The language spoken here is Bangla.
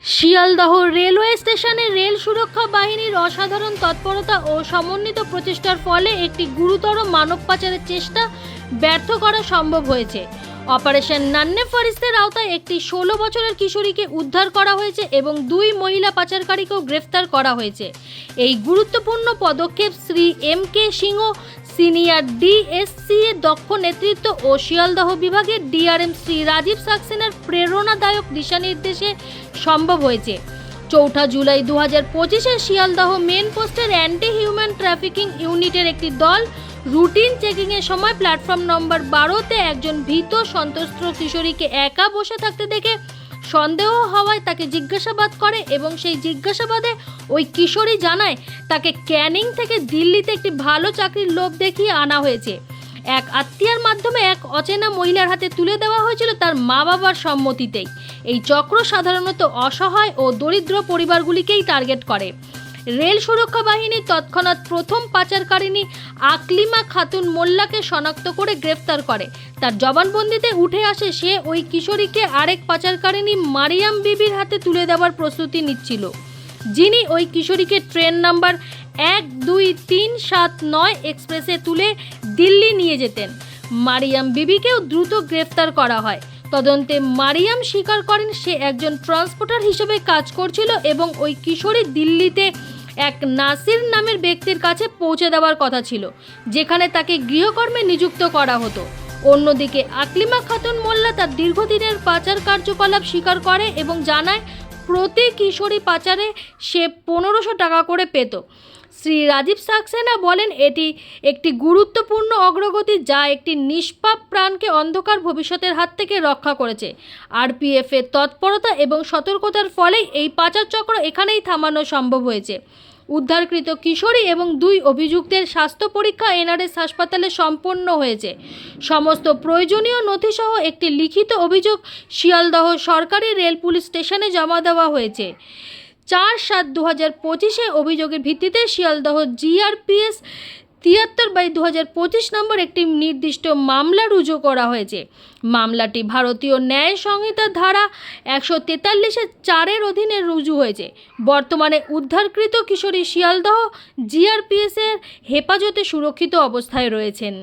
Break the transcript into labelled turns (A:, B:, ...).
A: শিয়ালদহ রেলওয়ে স্টেশনে রেল সুরক্ষা বাহিনীর অসাধারণ তৎপরতা ও সমন্বিত প্রচেষ্টার ফলে একটি গুরুতর মানব পাচারের চেষ্টা ব্যর্থ করা সম্ভব হয়েছে। অপারেশন নান্নে ফরিস্তের আওতায় একটি 16 বছরের কিশোরীকে উদ্ধার করা হয়েছে এবং 2 মহিলা পাচারকারীকেও গ্রেফতার করা হয়েছে। এই গুরুত্বপূর্ণ পদক্ষেপ শ্রী এম.কে. সিংহ সিনিয়র ডিএসসি এর দক্ষ নেতৃত্ব ও শিয়ালদহ বিভাগের ডিআরএম শ্রী রাজীব সাক্সেনার প্রেরণাদায়ক দিশানির্দেশে সম্ভব হয়েছে। 4 জুলাই 2025-এ শিয়ালদহ মেন পোস্টের অ্যান্টি হিউম্যান ট্রাফিকিং ইউনিটের একটি দল রুটিন চেকিংয়ের সময় প্ল্যাটফর্ম নম্বর 12-তে একজন ভীত সন্ত্রস্ত কিশোরীকে একা বসে থাকতে দেখে সন্দেহ হওয়ায় তাকে জিজ্ঞাসাবাদ করে এবং সেই জিজ্ঞাসাবাদে ওই কিশোরী জানায় তাকে ক্যানিং থেকে দিল্লিতে একটি ভালো চাকরির লোভ দেখিয়ে আনা হয়েছে। এক আত্মীয়ার মাধ্যমে এক অচেনা মহিলার হাতে তুলে দেওয়া হয়েছিল তার মা বাবার সম্মতিতেই। এই চক্র সাধারণত অসহায় ও দরিদ্র পরিবারগুলিকেই টার্গেট করে। রেল সুরক্ষা বাহিনী তৎক্ষণাৎ প্রথম পাচারকারিণী আকলিমা খাতুন মোল্লাকে শনাক্ত করে গ্রেফতার করে। তার জবানবন্দিতে উঠে আসে সে ওই কিশোরীকে আরেক পাচারকারিণী মারিয়াম বিবির হাতে তুলে দেওয়ার প্রস্তুতি নিচ্ছিল, যিনি ওই কিশোরীকে ট্রেন নাম্বার 12379 এক্সপ্রেসে তুলে দিল্লি নিয়ে যেতেন। মারিয়াম বিবিকেও দ্রুত গ্রেফতার করা হয়। তদন্তে মারিয়াম স্বীকার করেন সে একজন ট্রান্সপোর্টার হিসেবে কাজ করছিল এবং ওই কিশোরী দিল্লিতে এক নাসির নামের ব্যক্তির কাছে পৌঁছে দেওয়ার কথা ছিল, যেখানে তাকে গৃহকর্মে নিযুক্ত করা হতো। অন্যদিকে আকলিমা খাতুন মোল্লা তার দীর্ঘদিনের পাচার কার্যকলাপ স্বীকার করে এবং জানায় প্রতি কিশোরী পাচারে সে 1500 টাকা করে পেত। শ্রী রাজীব সাক্সেনা বলেন, এটি একটি গুরুত্বপূর্ণ অগ্রগতি যা একটি নিষ্পাপ প্রাণকে অন্ধকার ভবিষ্যতের হাত থেকে রক্ষা করেছে। আরপিএফের তৎপরতা এবং সতর্কতার ফলেই এই পাচার চক্র এখানেই থামানো সম্ভব হয়েছে। উদ্ধারকৃত কিশোরী এবং 2 অভিযুক্তের স্বাস্থ্য পরীক্ষা এনআরএস হাসপাতালে সম্পন্ন হয়েছে। সমস্ত প্রয়োজনীয় নথিসহ একটি লিখিত অভিযোগ শিয়ালদহ সরকারি রেল পুলিশ স্টেশনে জমা দেওয়া হয়েছে। 4/7/2025-এ অভিযোগের ভিত্তিতে শিয়ালদহ জিআরপিএস 73/2025 নম্বর একটি নির্দিষ্ট মামলা রুজু করা হয়েছে। মামলাটি ভারতীয় ন্যায় সংহিতার ধারা 143(4) অধীনে রুজু হয়েছে। বর্তমানে উদ্ধারকৃত কিশোরী শিয়ালদহ জিআরপিএস এর হেফাজতে সুরক্ষিত অবস্থায় রয়েছেন।